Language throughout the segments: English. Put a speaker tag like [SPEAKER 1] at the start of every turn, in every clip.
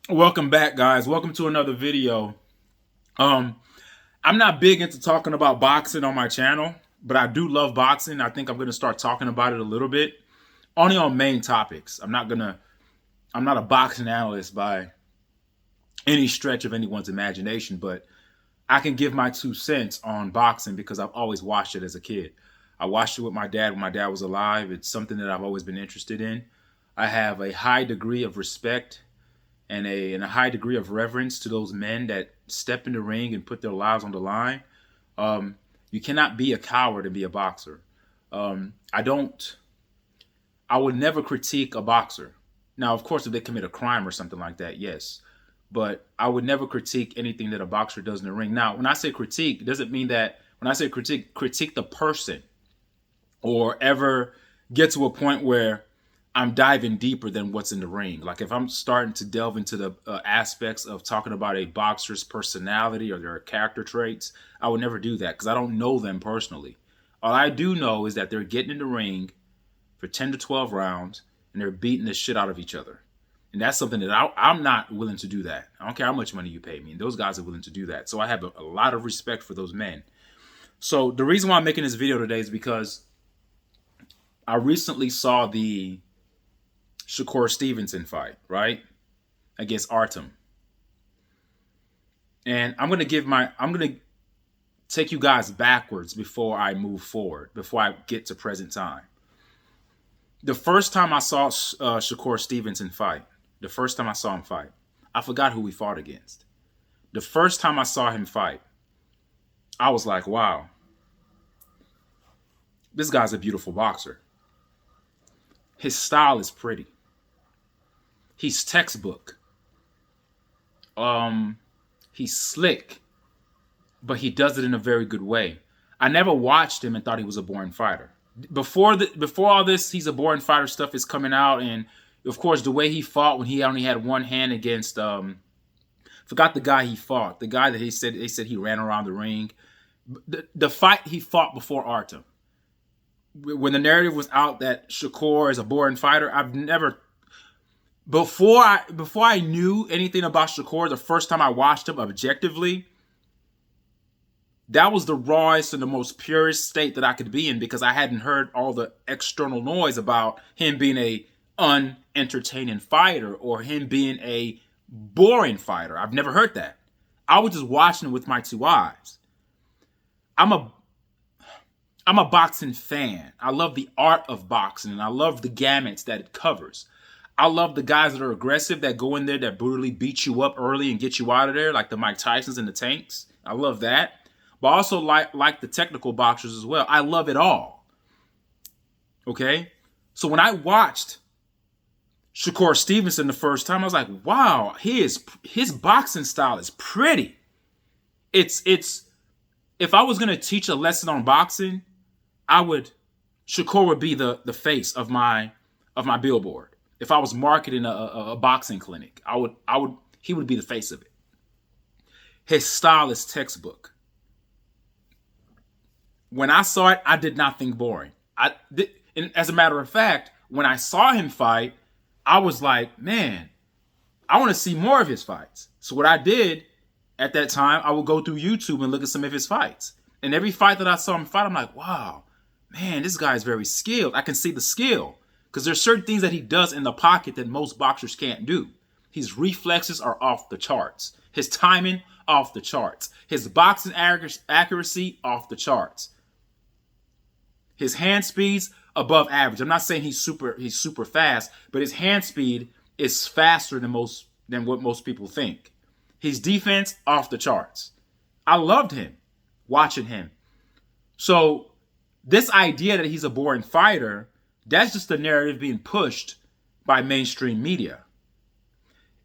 [SPEAKER 1] Welcome back, guys. Welcome to another video. Um, I'm not big into talking about boxing on my channel, but I do love boxing. I think I'm gonna start talking about it a little bit, only on main topics. I'm not a boxing analyst by any stretch of anyone's imagination, but I can give my 2 cents on boxing because I've always watched it as a kid. I watched it with my dad when my dad was alive. It's something that I've always been interested in. I have a high degree of respect and a high degree of reverence to those men that step in the ring and put their lives on the line. You cannot be a coward and be a boxer. I don't. I would never critique a boxer. Now, of course, if they commit a crime or something like that, yes. But I would never critique anything that a boxer does in the ring. Now, when I say critique, it doesn't mean that when I say critique the person or ever get to a point where I'm diving deeper than what's in the ring. Like if I'm starting to delve into the aspects of talking about a boxer's personality or their character traits, I would never do that because I don't know them personally. All I do know is that they're getting in the ring for 10 to 12 rounds and they're beating the shit out of each other. And that's something that I'm not willing to do that. I don't care how much money you pay me. And those guys are willing to do that. So I have a lot of respect for those men. So the reason why I'm making this video today is because I recently saw the Shakur Stevenson fight, right? Against Artem. And I'm going to take you guys backwards before I move forward, before I get to present time. The first time I saw Shakur Stevenson fight, I forgot who he fought against. The first time I saw him fight, I was like, wow, this guy's a beautiful boxer. His style is pretty. He's textbook. He's slick, but he does it in a very good way. I never watched him and thought he was a boring fighter. Before all this, he's a boring fighter stuff is coming out, and of course the way he fought when he only had one hand against forgot the guy he fought, the guy that they said he ran around the ring. The fight he fought before Artem, when the narrative was out that Shakur is a boring fighter, I've never before I knew anything about Shakur, the first time I watched him objectively, that was the rawest and the most purest state that I could be in because I hadn't heard all the external noise about him being a unentertaining fighter or him being a boring fighter. I've never heard that. I was just watching him with my two eyes. I'm a boxing fan. I love the art of boxing and I love the gamuts that it covers. I love the guys that are aggressive, that go in there, that brutally beat you up early and get you out of there, like the Mike Tysons and the Tanks. I love that. But I also like the technical boxers as well. I love it all. Okay? So when I watched Shakur Stevenson the first time, I was like, wow, his boxing style is pretty. It's if I was gonna teach a lesson on boxing, Shakur would be the face of my billboard. If I was marketing a boxing clinic, he would be the face of it. His style is textbook. When I saw it, I did not think boring. And as a matter of fact, when I saw him fight, I was like, man, I want to see more of his fights. So what I did at that time, I would go through YouTube and look at some of his fights. And every fight that I saw him fight, I'm like, wow, man, this guy is very skilled. I can see the skill. Because there's certain things that he does in the pocket that most boxers can't do. His reflexes are off the charts. His timing, off the charts. His boxing accuracy, off the charts. His hand speed's above average. I'm not saying he's super fast, but his hand speed is faster than what most people think. His defense, off the charts. I loved him, watching him. So this idea that he's a boring fighter, that's just the narrative being pushed by mainstream media.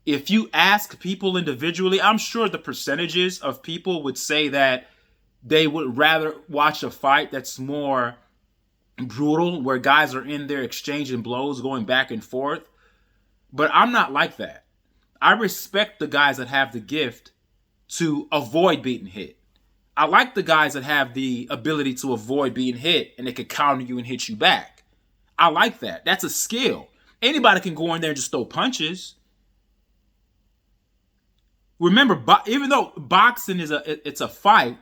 [SPEAKER 1] If you ask people individually, I'm sure the percentages of people would say that they would rather watch a fight that's more brutal, where guys are in there exchanging blows, going back and forth. But I'm not like that. I respect the guys that have the gift to avoid being hit. I like the guys that have the ability to avoid being hit and they can counter you and hit you back. I like that. That's a skill. Anybody can go in there and just throw punches. Remember, even though boxing is it's a fight,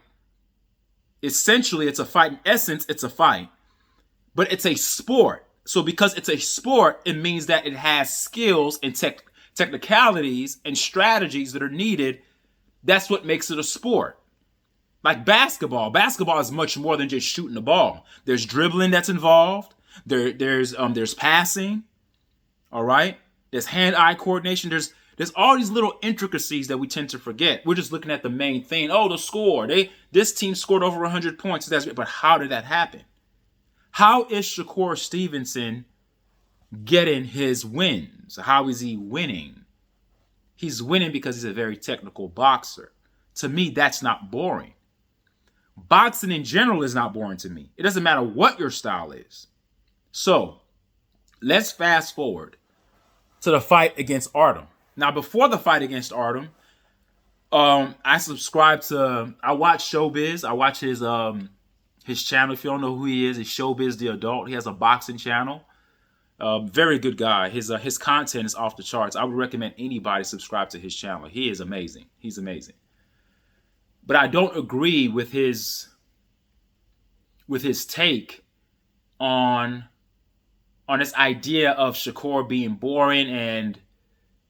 [SPEAKER 1] essentially it's a fight. In essence, it's a fight, but it's a sport. So because it's a sport, it means that it has skills and technicalities and strategies that are needed. That's what makes it a sport. Like basketball. Basketball is much more than just shooting the ball. There's dribbling that's involved. There's passing. All right. There's hand-eye coordination. There's all these little intricacies that we tend to forget. We're just looking at the main thing. Oh, the score. This team scored over 100 points. That's great. But how did that happen? How is Shakur Stevenson getting his wins? How is he winning? He's winning because he's a very technical boxer. To me, that's not boring. Boxing in general is not boring to me. It doesn't matter what your style is. So, let's fast forward to the fight against Artem. Now, before the fight against Artem, I watch Showbiz. I watch his channel. If you don't know who he is, it's Showbiz the Adult. He has a boxing channel. Very good guy. His content is off the charts. I would recommend anybody subscribe to his channel. He is amazing. He's amazing. But I don't agree with his take on this idea of Shakur being boring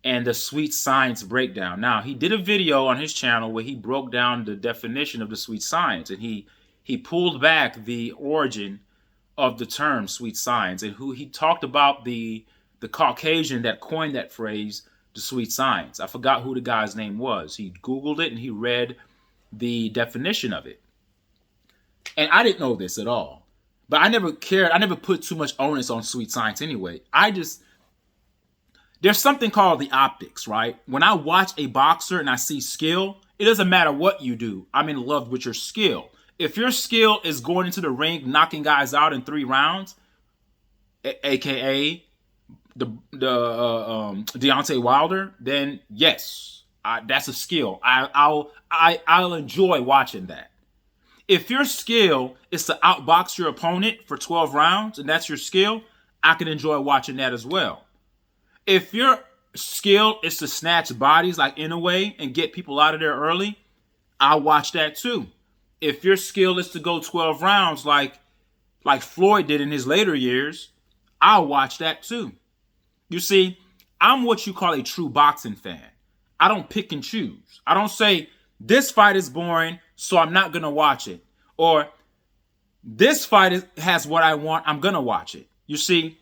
[SPEAKER 1] and the sweet science breakdown. Now, he did a video on his channel where he broke down the definition of the sweet science, and he pulled back the origin of the term sweet science, and he talked about the Caucasian that coined that phrase, the sweet science. I forgot who the guy's name was. He Googled it and he read the definition of it. And I didn't know this at all. But I never cared. I never put too much onus on sweet science anyway. There's something called the optics, right? When I watch a boxer and I see skill, it doesn't matter what you do. I'm in love with your skill. If your skill is going into the ring, knocking guys out in 3 rounds, aka the Deontay Wilder, then yes, that's a skill. I'll enjoy watching that. If your skill is to outbox your opponent for 12 rounds and that's your skill, I can enjoy watching that as well. If your skill is to snatch bodies like Inoue and get people out of there early, I'll watch that too. If your skill is to go 12 rounds like Floyd did in his later years, I'll watch that too. You see, I'm what you call a true boxing fan. I don't pick and choose. I don't say, this fight is boring, so I'm not going to watch it. Or, this fight has what I want, I'm going to watch it. You see,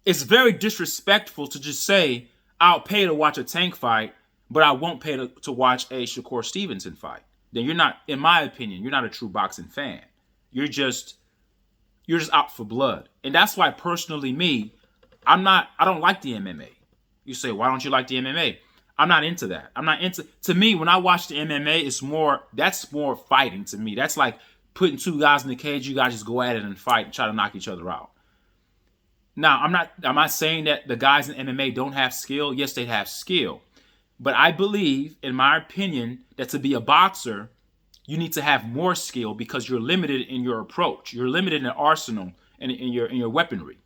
[SPEAKER 1] it's very disrespectful to just say, I'll pay to watch a Tank fight, but I won't pay to watch a Shakur Stevenson fight. Then you're not, in my opinion, you're not a true boxing fan. You're just out for blood. And that's why, personally, I don't like the MMA. You say, why don't you like the MMA? I'm not into that. To me, when I watch the MMA, that's more fighting to me. That's like putting 2 guys in the cage, you guys just go at it and fight and try to knock each other out. Now, I'm not saying that the guys in MMA don't have skill. Yes, they have skill. But I believe, in my opinion, that to be a boxer, you need to have more skill because you're limited in your approach. You're limited in the arsenal and in your weaponry.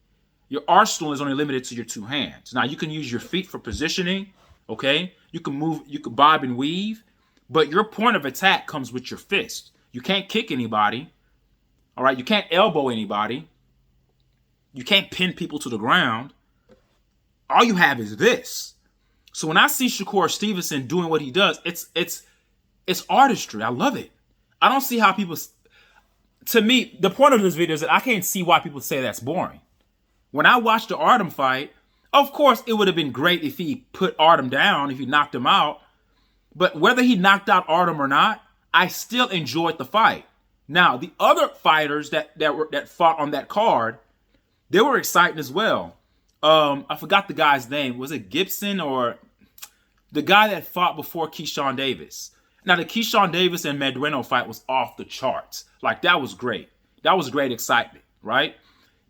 [SPEAKER 1] Your arsenal is only limited to your 2 hands. Now, you can use your feet for positioning. Okay, you can move, you can bob and weave, but your point of attack comes with your fist. You can't kick anybody. All right, you can't elbow anybody. You can't pin people to the ground. All you have is this. So when I see Shakur Stevenson doing what he does, it's artistry. I love it. I don't see how people. To me, the point of this video is that I can't see why people say that's boring. When I watched the Artem fight, of course, it would have been great if he put Artem down, if he knocked him out. But whether he knocked out Artem or not, I still enjoyed the fight. Now, the other fighters that fought on that card, they were exciting as well. I forgot the guy's name. Was it Gibson or the guy that fought before Keyshawn Davis? Now, the Keyshawn Davis and Medrano fight was off the charts. Like, that was great. That was great excitement, right?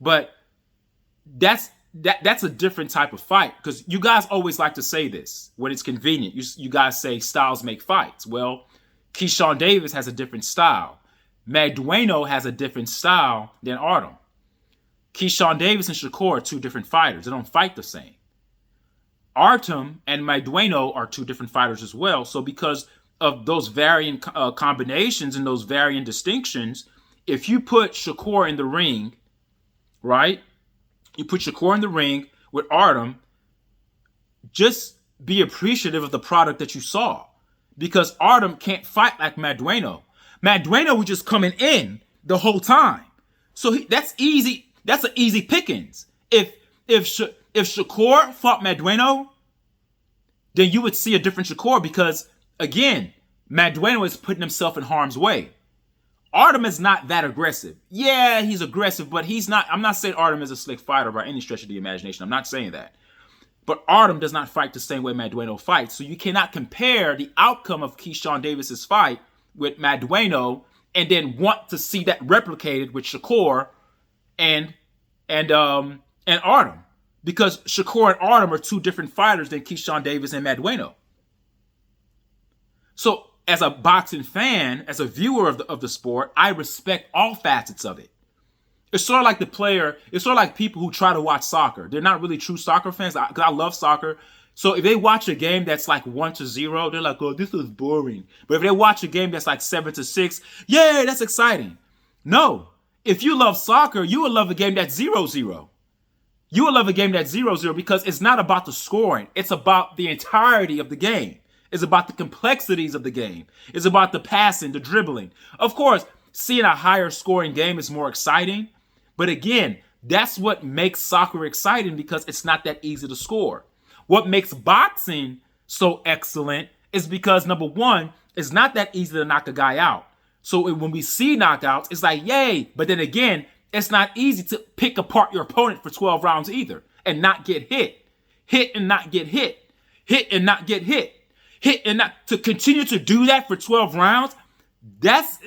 [SPEAKER 1] But that's a different type of fight, because you guys always like to say this when it's convenient. You guys say styles make fights. Well, Keyshawn Davis has a different style. Magdueno has a different style than Artem. Keyshawn Davis and Shakur are 2 different fighters. They don't fight the same. Artem and Magdaleno are two different fighters as well. So because of those varying combinations and those varying distinctions, if you put Shakur in the ring, right? You put Shakur in the ring with Artem, just be appreciative of the product that you saw. Because Artem can't fight like Magdaleno. Magdaleno was just coming in the whole time. So that's easy. That's an easy pickings. If Shakur fought Magdaleno, then you would see a different Shakur because, again, Magdaleno is putting himself in harm's way. Artem is not that aggressive. Yeah, he's aggressive, but he's not. I'm not saying Artem is a slick fighter by any stretch of the imagination. I'm not saying that. But Artem does not fight the same way Magdaleno fights. So you cannot compare the outcome of Keyshawn Davis's fight with Magdaleno and then want to see that replicated with Shakur and Artem. Because Shakur and Artem are two different fighters than Keyshawn Davis and Magdaleno. So as a boxing fan, as a viewer of the sport, I respect all facets of it. It's sort of like it's sort of like people who try to watch soccer. They're not really true soccer fans, because I love soccer. So if they watch a game that's like 1-0, they're like, oh, this is boring. But if they watch a game that's like 7-6, yay, that's exciting. No. If you love soccer, you will love a game that's 0-0. You will love a game that's 0-0 because it's not about the scoring. It's about the entirety of the game. It's about the complexities of the game. It's about the passing, the dribbling. Of course, seeing a higher scoring game is more exciting. But again, that's what makes soccer exciting because it's not that easy to score. What makes boxing so excellent is because, number one, it's not that easy to knock a guy out. So when we see knockouts, it's like, yay. But then again, it's not easy to pick apart your opponent for 12 rounds either and not get hit. Hit and not get hit. Hit and not get hit. Hit and not. To continue to do that for 12 rounds, that's...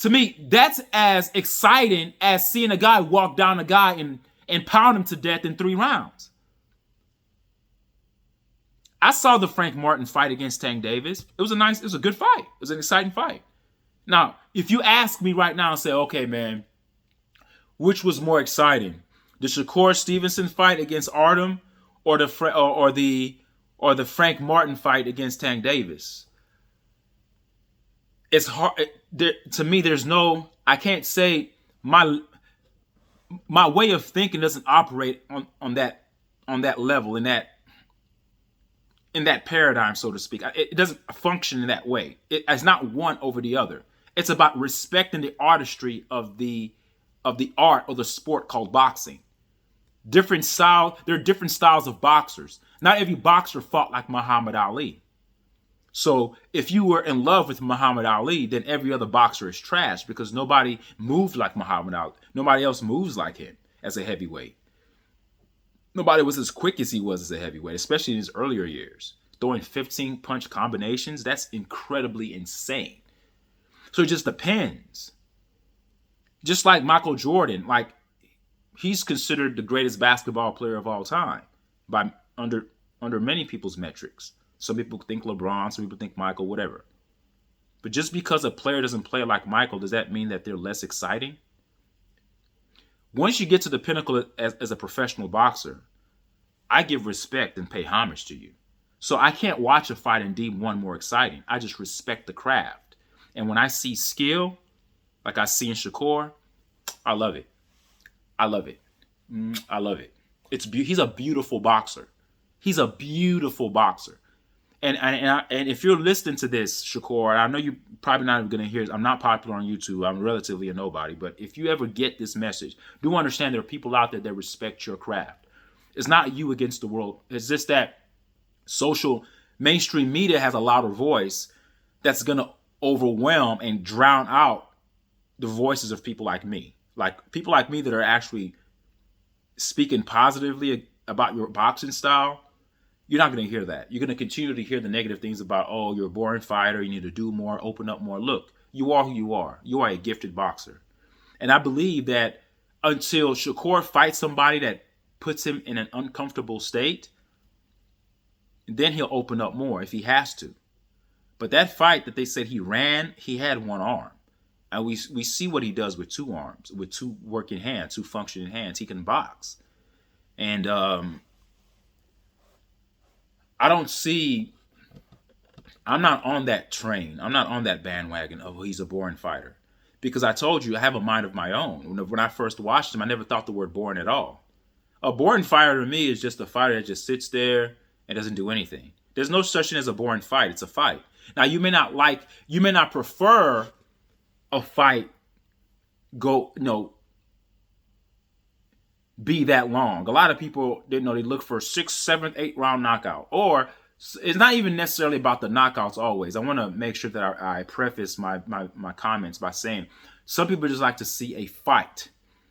[SPEAKER 1] To me, that's as exciting as seeing a guy walk down a guy and pound him to death in 3 rounds. I saw the Frank Martin fight against Tank Davis. It was a good fight. It was an exciting fight. Now, if you ask me right now and say, okay, man, which was more exciting? The Shakur Stevenson fight against Artem or the Frank Martin fight against Tank Davis? It's hard to me. There's no. I can't say my way of thinking doesn't operate on that level in that paradigm, so to speak. It doesn't function in that way. It's not one over the other. It's about respecting the artistry of the art or the sport called boxing. There are different styles of boxers. Not every boxer fought like Muhammad Ali. So if you were in love with Muhammad Ali, then every other boxer is trash because nobody moved like Muhammad Ali. Nobody else moves like him as a heavyweight. Nobody was as quick as he was as a heavyweight, especially in his earlier years. Throwing 15-punch combinations, that's incredibly insane. So it just depends. Just like Michael Jordan, like he's considered the greatest basketball player of all time by under many people's metrics. Some people think LeBron, some people think Michael, whatever. But just because a player doesn't play like Michael, does that mean that they're less exciting? Once you get to the pinnacle as a professional boxer, I give respect and pay homage to you. So I can't watch a fight and deem one more exciting. I just respect the craft. And when I see skill, like I see in Shakur, I love it. I love it. I love it. He's a beautiful boxer. He's a beautiful boxer. And if you're listening to this, Shakur, I know you're probably not even going to hear it. I'm not popular on YouTube. I'm relatively a nobody. But if you ever get this message, do understand there are people out there that respect your craft. It's not you against the world. It's just that mainstream media has a louder voice that's going to overwhelm and drown out the voices of people like me. Like people like me that are actually speaking positively about your boxing style. You're not going to hear that. You're going to continue to hear the negative things about, oh, you're a boring fighter. You need to do more, open up more. Look, you are who you are. You are a gifted boxer. And I believe that until Shakur fights somebody that puts him in an uncomfortable state, then he'll open up more if he has to. But that fight that they said he ran, he had one arm. And we see what he does with 2 arms, with 2 working hands, 2 functioning hands. He can box. And I don't see. I'm not on that train. I'm not on that bandwagon of, oh, he's a boring fighter, because I told you I have a mind of my own. When I first watched him, I never thought the word boring at all. A boring fighter to me is just a fighter that just sits there and doesn't do anything. There's no such thing as a boring fight. It's a fight. Now you may not prefer a fight go, be that long. A lot of people, they look for 6th, 7th, 8th round knockout, or it's not even necessarily about the knockouts always. I want to make sure that I preface my comments by saying some people just like to see a fight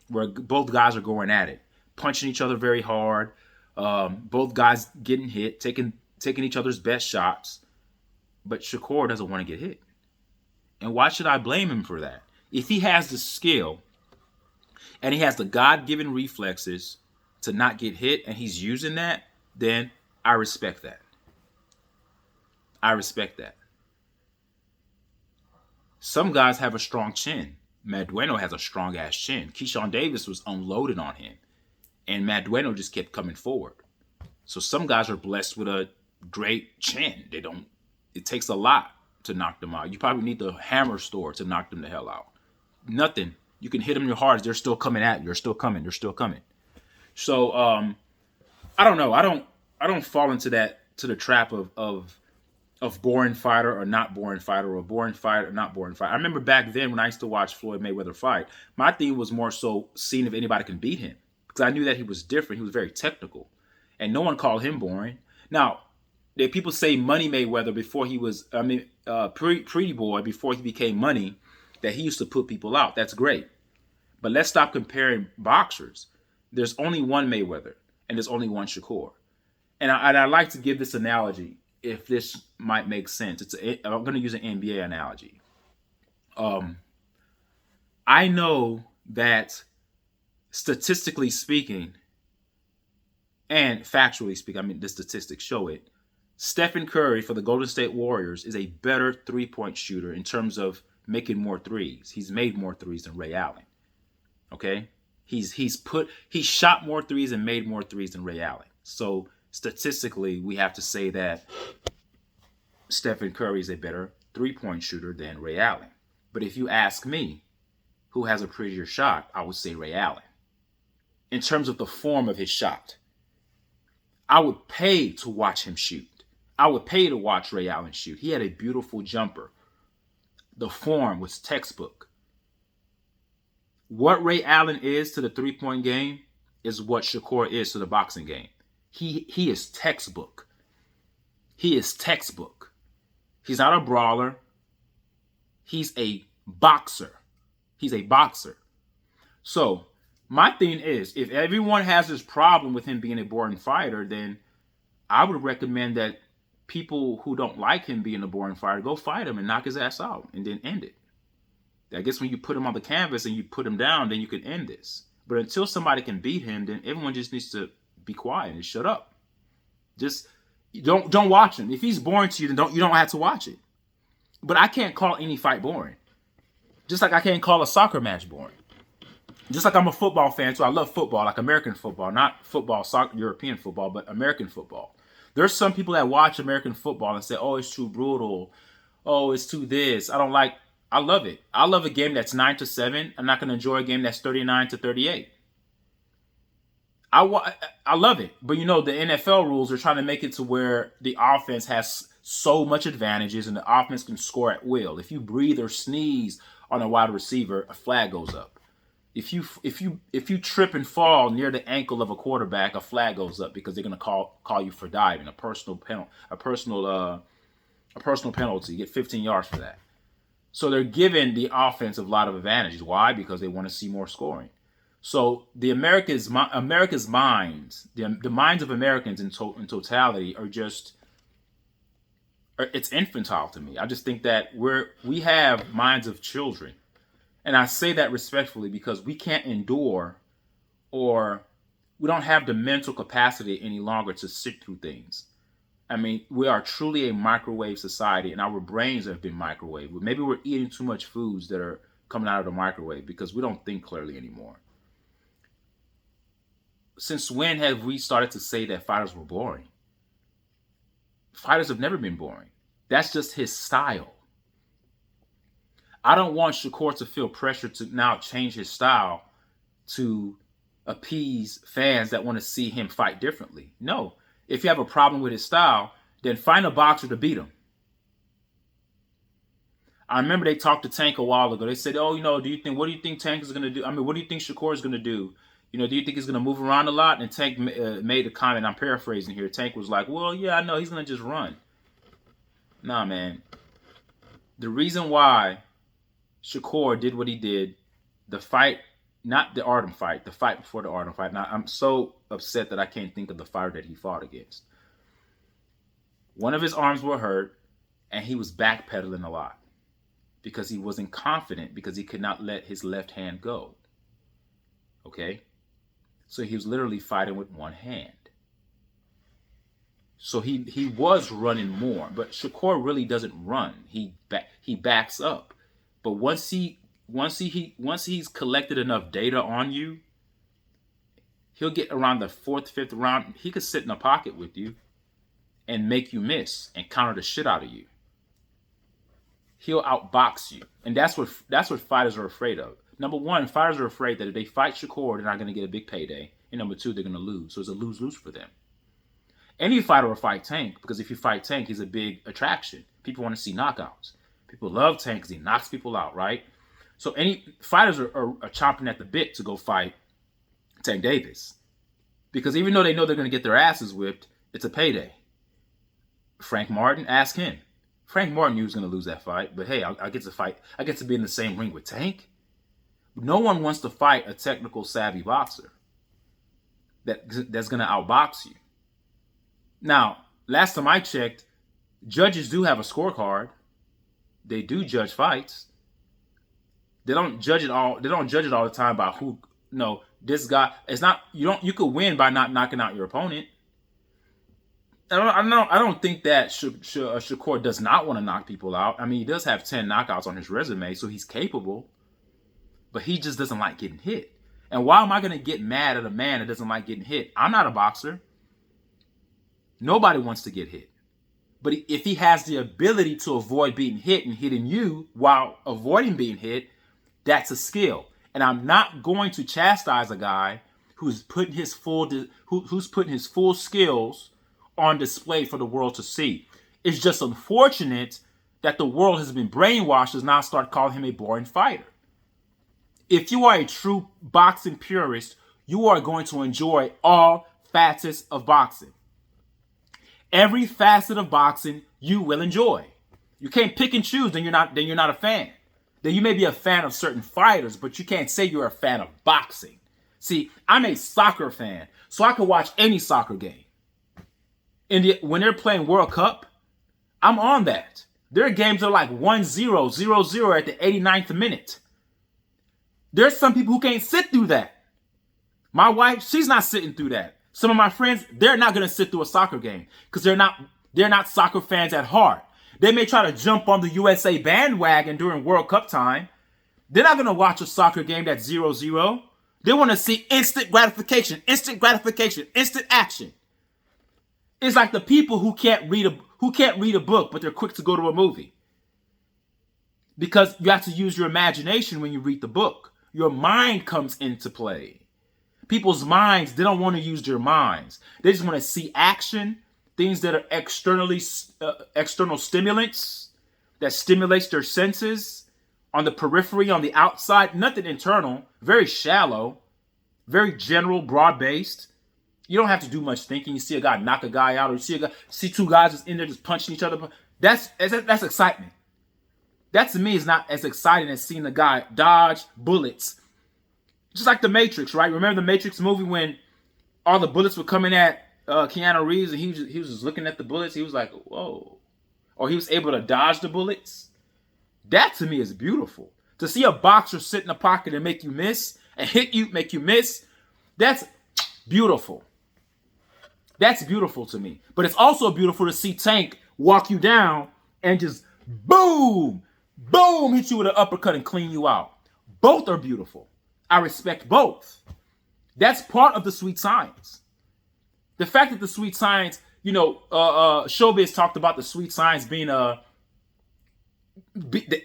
[SPEAKER 1] where both guys are going at it, punching each other very hard, both guys getting hit, taking each other's best shots. But Shakur doesn't want to get hit. And why should I blame him for that? If he has the skill and he has the God-given reflexes to not get hit and he's using that, then I respect that. I respect that. Some guys have a strong chin. Madueno has a strong-ass chin. Keyshawn Davis was unloaded on him, and Madueno just kept coming forward. So some guys are blessed with a great chin. It takes a lot to knock them out. You probably need the hammer store to knock them the hell out. Nothing. You can hit them your hardest. They're still coming at you. They're still coming. They're still coming. So I don't know. I don't fall into the trap of boring fighter or not boring fighter, or boring fighter or not boring fighter. I remember back then when I used to watch Floyd Mayweather fight, my thing was more so seeing if anybody can beat him, because I knew that he was different. He was very technical, and no one called him boring. Now, people say Money Mayweather before he was, Pretty Boy before he became Money, that he used to put people out. That's great. But let's stop comparing boxers. There's only one Mayweather, and there's only one Shakur. And I like to give this analogy, if this might make sense. I'm going to use an NBA analogy. I know that statistically speaking, and factually speaking, the statistics show it, Stephen Curry for the Golden State Warriors is a better three-point shooter in terms of making more threes. He's made more threes than Ray Allen. Okay? He's shot more threes and made more threes than Ray Allen. So statistically, we have to say that Stephen Curry is a better three-point shooter than Ray Allen. But if you ask me who has a prettier shot, I would say Ray Allen. In terms of the form of his shot, I would pay to watch him shoot. I would pay to watch Ray Allen shoot. He had a beautiful jumper. The form was textbook. What Ray Allen is to the three-point game is what Shakur is to the boxing game. He is textbook. He is textbook. He's not a brawler. He's a boxer. He's a boxer. So my thing is, if everyone has this problem with him being a boring fighter, then I would recommend that people who don't like him being a boring fighter go fight him and knock his ass out and then end it. I guess when you put him on the canvas and you put him down, then you can end this. But until somebody can beat him, then everyone just needs to be quiet and shut up. Just don't watch him. If he's boring to you, then you don't have to watch it. But I can't call any fight boring. Just like I can't call a soccer match boring. Just like I'm a football fan, so I love football, like American football, not football, soccer, European football, but American football. There's some people that watch American football and say, oh, it's too brutal. Oh, it's too this. I love it. I love a game that's 9-7. I'm not going to enjoy a game that's 39-38. I love it. But the NFL rules are trying to make it to where the offense has so much advantages and the offense can score at will. If you breathe or sneeze on a wide receiver, a flag goes up. If you trip and fall near the ankle of a quarterback, a flag goes up because they're going to call you for diving, a personal penalty. You get 15 yards for that. So they're giving the offense a lot of advantages. Why? Because they want to see more scoring. So the America's minds, the minds of Americans in totality are just, it's infantile to me. I just think that we have minds of children. And I say that respectfully because we can't endure, or we don't have the mental capacity any longer to sit through things. I mean, we are truly a microwave society, and our brains have been microwaved. Maybe we're eating too much foods that are coming out of the microwave because we don't think clearly anymore. Since when have we started to say that fighters were boring? Fighters have never been boring. That's just his style. I don't want Shakur to feel pressure to now change his style to appease fans that want to see him fight differently. No. If you have a problem with his style, then find a boxer to beat him. I remember they talked to Tank a while ago. They said, oh, what do you think Tank is going to do? I mean, what do you think Shakur is going to do? Do you think he's going to move around a lot? And Tank made a comment. I'm paraphrasing here. Tank was like, well, yeah, I know. He's going to just run. Nah, man. The reason why Shakur did what he did, the fight, not the Artem fight, the fight before the Artem fight. Now, I'm so upset that I can't think of the fighter that he fought against. One of his arms were hurt, and he was backpedaling a lot because he wasn't confident because he could not let his left hand go. Okay? So he was literally fighting with one hand. So he was running more, but Shakur really doesn't run. He backs up. But once he's collected enough data on you, he'll get around the 4th, 5th round. He could sit in a pocket with you and make you miss and counter the shit out of you. He'll outbox you. And that's what fighters are afraid of. Number one, fighters are afraid that if they fight Shakur, they're not going to get a big payday. And number two, they're going to lose. So it's a lose-lose for them. Any fighter will fight Tank because if you fight Tank, he's a big attraction. People want to see knockouts. People love Tank because he knocks people out, right? So any fighters are chomping at the bit to go fight Tank Davis. Because even though they know they're going to get their asses whipped, it's a payday. Frank Martin, ask him. Frank Martin knew he was going to lose that fight, but hey, I get to fight. I get to be in the same ring with Tank. No one wants to fight a technical savvy boxer that's going to outbox you. Now, last time I checked, judges do have a scorecard. They do judge fights. They don't judge it all. They don't judge it all the time by who. No, this guy. It's not. You could win by not knocking out your opponent. I don't think that Shakur does not want to knock people out. I mean, he does have 10 knockouts on his resume, so he's capable. But he just doesn't like getting hit. And why am I going to get mad at a man that doesn't like getting hit? I'm not a boxer. Nobody wants to get hit. But if he has the ability to avoid being hit and hitting you while avoiding being hit, that's a skill. And I'm not going to chastise a guy who's putting his full skills on display for the world to see. It's just unfortunate that the world has been brainwashed to now start calling him a boring fighter. If you are a true boxing purist, you are going to enjoy all facets of boxing. Every facet of boxing you will enjoy. You can't pick and choose, then you're not a fan. Then you may be a fan of certain fighters, but you can't say you're a fan of boxing. See, I'm a soccer fan, so I can watch any soccer game. When they're playing World Cup, I'm on that. There are games that are like 1-0, 0-0 at the 89th minute. There's some people who can't sit through that. My wife, she's not sitting through that. Some of my friends, they're not going to sit through a soccer game because they're not soccer fans at heart. They may try to jump on the USA bandwagon during World Cup time. They're not going to watch a soccer game that's 0-0. They want to see instant gratification, instant action. It's like the people who can't read a book, but they're quick to go to a movie. Because you have to use your imagination when you read the book. Your mind comes into play. People's minds, they don't want to use their minds. They just want to see action, things that are external stimulants that stimulates their senses on the periphery, on the outside, nothing internal, very shallow, very general, broad-based. You don't have to do much thinking. You see a guy knock a guy out, or you see two guys just in there just punching each other. That's excitement. That to me is not as exciting as seeing a guy dodge bullets. Just like The Matrix, right? Remember the Matrix movie when all the bullets were coming at Keanu Reeves and he was just looking at the bullets. He was like, whoa. Or he was able to dodge the bullets. That to me is beautiful. To see a boxer sit in a pocket and make you miss and hit you, make you miss, that's beautiful. That's beautiful to me. But it's also beautiful to see Tank walk you down and just boom, boom, hit you with an uppercut and clean you out. Both are beautiful. I respect both. That's part of the sweet science. The fact that the sweet science, Showbiz talked about the sweet science being the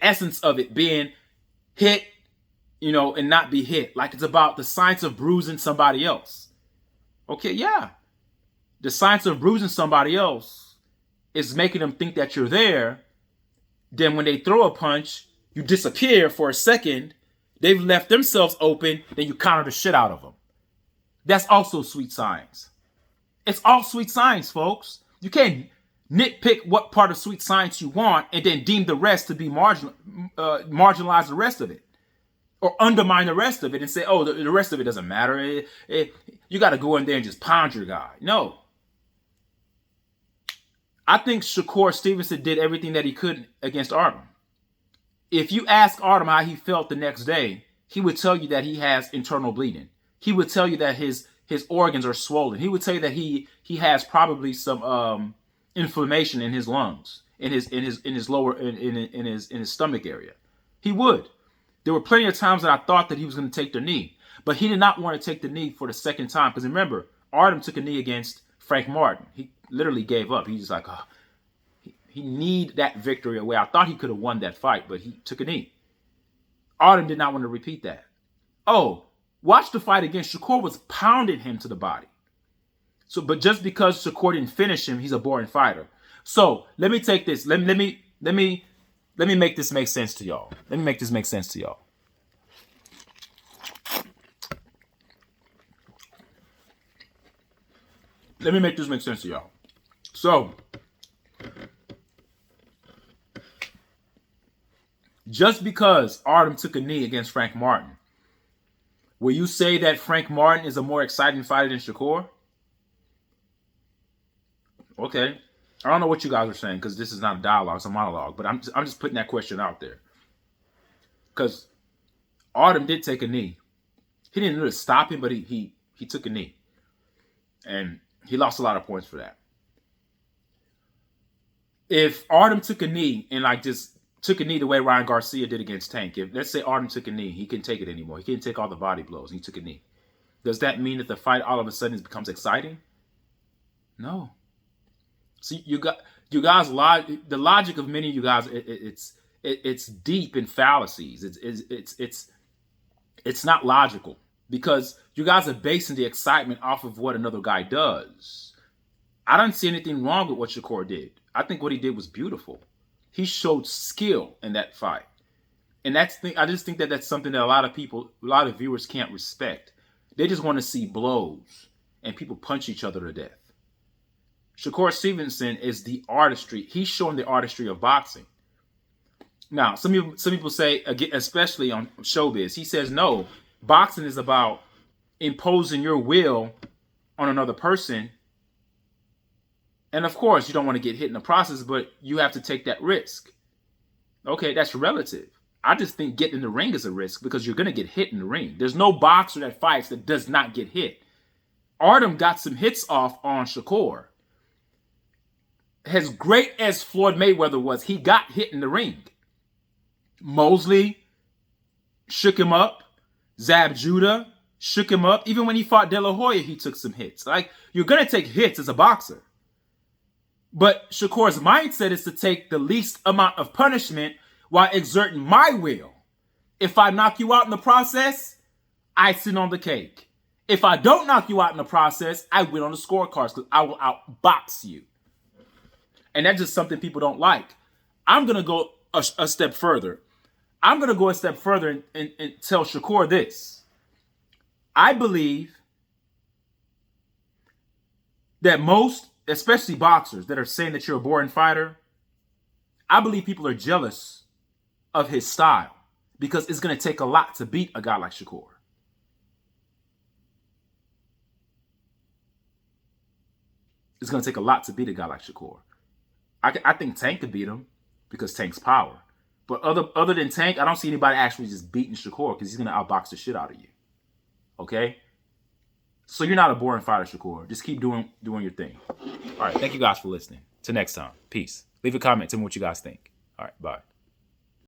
[SPEAKER 1] essence of it being hit, and not be hit. Like it's about the science of bruising somebody else. Okay, yeah. The science of bruising somebody else is making them think that you're there. Then when they throw a punch, you disappear for a second. They've left themselves open. Then you counter the shit out of them. That's also sweet science. It's all sweet science, folks. You can't nitpick what part of sweet science you want and then deem the rest to be marginalize the rest of it. Or undermine the rest of it and say, oh, the rest of it doesn't matter. You got to go in there and just pound your guy. No. I think Shakur Stevenson did everything that he could against Artem. If you ask Artem how he felt the next day, he would tell you that he has internal bleeding. He would tell you that his organs are swollen. He would tell you that he has probably some inflammation in his lungs, in his stomach area. He would. There were plenty of times that I thought that he was going to take the knee, but he did not want to take the knee for the second time. Because remember, Artem took a knee against Frank Martin. He literally gave up. He's just like, oh, he need that victory away. I thought he could have won that fight, but he took a knee. Artem did not want to repeat that. Oh, watch the fight again. Shakur was pounding him to the body. So, but just because Shakur didn't finish him, he's a boring fighter. So let me take this. Let me make this make sense to y'all. Let me make this make sense to y'all. Let me make this make sense to y'all. So, just because Artem took a knee against Frank Martin, will you say that Frank Martin is a more exciting fighter than Shakur? Okay. I don't know what you guys are saying because this is not a dialogue, it's a monologue. But I'm just putting that question out there. Because Artem did take a knee. He didn't really stop him, but he took a knee. And he lost a lot of points for that. If Artem took a knee and just took a knee the way Ryan Garcia did against Tank, if let's say Artem took a knee, he couldn't take it anymore. He couldn't take all the body blows. And he took a knee. Does that mean that the fight all of a sudden becomes exciting? No. See, you guys, the logic of many of you guys, it's deep in fallacies. It's not logical because you guys are basing the excitement off of what another guy does. I don't see anything wrong with what Shakur did. I think what he did was beautiful. He showed skill in that fight, and I just think that that's something that a lot of viewers can't respect. They just want to see blows and people punch each other to death. Shakur Stevenson is the artistry. He's showing the artistry of boxing. Now, some people say, especially on Showbiz, he says, no, boxing is about imposing your will on another person. And of course, you don't want to get hit in the process, but you have to take that risk. Okay, that's relative. I just think getting in the ring is a risk because you're going to get hit in the ring. There's no boxer that fights that does not get hit. Artem got some hits off on Shakur. As great as Floyd Mayweather was, he got hit in the ring. Mosley shook him up. Zab Judah shook him up. Even when he fought De La Hoya, he took some hits. Like, you're going to take hits as a boxer. But Shakur's mindset is to take the least amount of punishment while exerting my will. If I knock you out in the process, icing on the cake. If I don't knock you out in the process, I win on the scorecards because I will outbox you. And that's just something people don't like. I'm going to go a step further. I'm going to go a step further and tell Shakur this. I believe that most, especially boxers that are saying that you're a boring fighter, I believe people are jealous of his style because it's going to take a lot to beat a guy like Shakur. It's going to take a lot to beat a guy like Shakur. I think Tank could beat him because Tank's power. But other than Tank, I don't see anybody actually just beating Shakur because he's going to outbox the shit out of you. Okay? So you're not a boring fighter, Shakur. Just keep doing your thing. All right. Thank you guys for listening. Till next time. Peace. Leave a comment. Tell me what you guys think. All right. Bye.